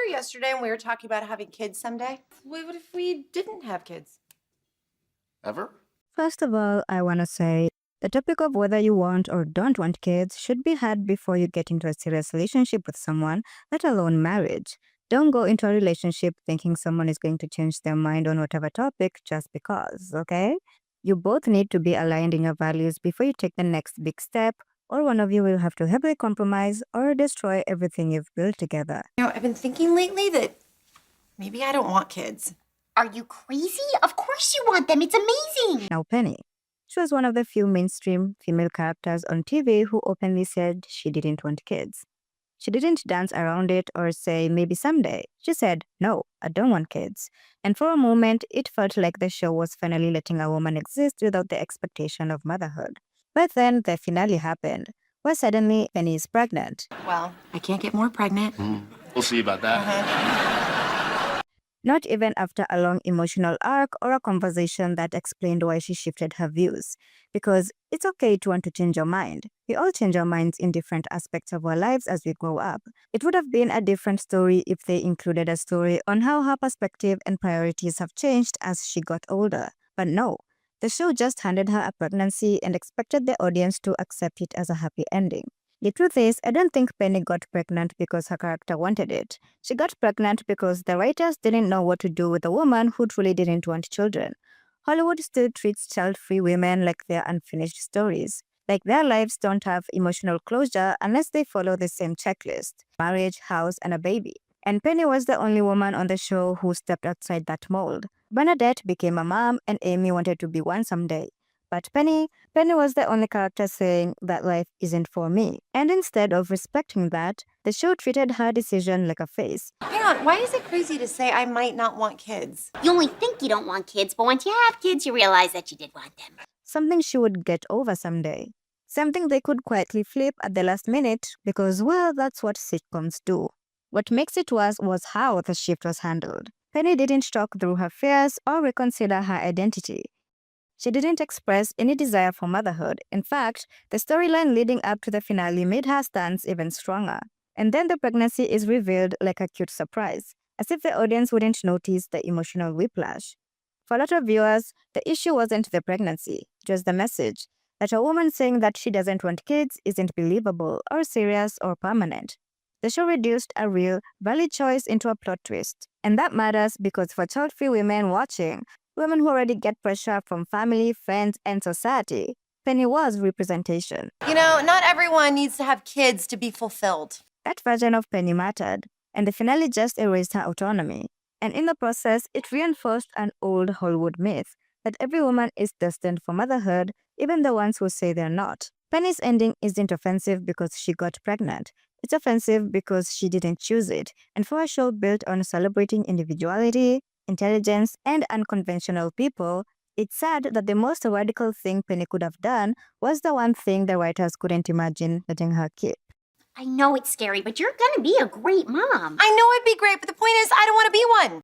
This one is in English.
yesterday and we were talking about having kids someday. What if we didn't have kids? Ever? First of all, I want to say the topic of whether you want or don't want kids should be had before you get into a serious relationship with someone, let alone marriage. Don't go into a relationship thinking someone is going to change their mind on whatever topic just because, okay? You both need to be aligned in your values before you take the next big step, or one of you will have to heavily compromise or destroy everything you've built together. I've been thinking lately that maybe I don't want kids. Are you crazy? Of course you want them. It's amazing. Now, Penny. She was one of the few mainstream female characters on TV who openly said she didn't want kids. She didn't dance around it or say maybe someday. She said, no, I don't want kids. And for a moment, it felt like the show was finally letting a woman exist without the expectation of motherhood. But then the finale happened, where suddenly Penny is pregnant. Well, I can't get more pregnant. We'll see about that. Not even after a long emotional arc or a conversation that explained why she shifted her views. Because it's okay to want to change your mind. We all change our minds in different aspects of our lives as we grow up. It would have been a different story if they included a story on how her perspective and priorities have changed as she got older. But no, the show just handed her a pregnancy and expected the audience to accept it as a happy ending. The truth is, I don't think Penny got pregnant because her character wanted it. She got pregnant because the writers didn't know what to do with a woman who truly didn't want children. Hollywood still treats child-free women like they're unfinished stories. Like their lives don't have emotional closure unless they follow the same checklist: marriage, house, and a baby. And Penny was the only woman on the show who stepped outside that mold. Bernadette became a mom and Amy wanted to be one someday. But Penny was the only character saying that life isn't for me. And instead of respecting that, the show treated her decision like a phase. Hang on, why is it crazy to say I might not want kids? You only think you don't want kids, but once you have kids, you realize that you did want them. Something she would get over someday. Something they could quietly flip at the last minute because, well, that's what sitcoms do. What makes it worse was how the shift was handled. Penny didn't talk through her fears or reconsider her identity. She didn't express any desire for motherhood. In fact, the storyline leading up to the finale made her stance even stronger. And then the pregnancy is revealed like a cute surprise, as if the audience wouldn't notice the emotional whiplash. For a lot of viewers, the issue wasn't the pregnancy, it was the message that a woman saying that she doesn't want kids isn't believable or serious or permanent. The show reduced a real, valid choice into a plot twist. And that matters because for child-free women watching, women who already get pressure from family, friends, and society, Penny was representation. Not everyone needs to have kids to be fulfilled. That version of Penny mattered, and the finale just erased her autonomy. And in the process, it reinforced an old Hollywood myth that every woman is destined for motherhood, even the ones who say they're not. Penny's ending isn't offensive because she got pregnant. It's offensive because she didn't choose it. And for a show built on celebrating individuality, intelligence, and unconventional people, it's sad that the most radical thing Penny could have done was the one thing the writers couldn't imagine letting her keep. I know it's scary, but you're gonna be a great mom. I know it'd be great, but the point is I don't want to be one.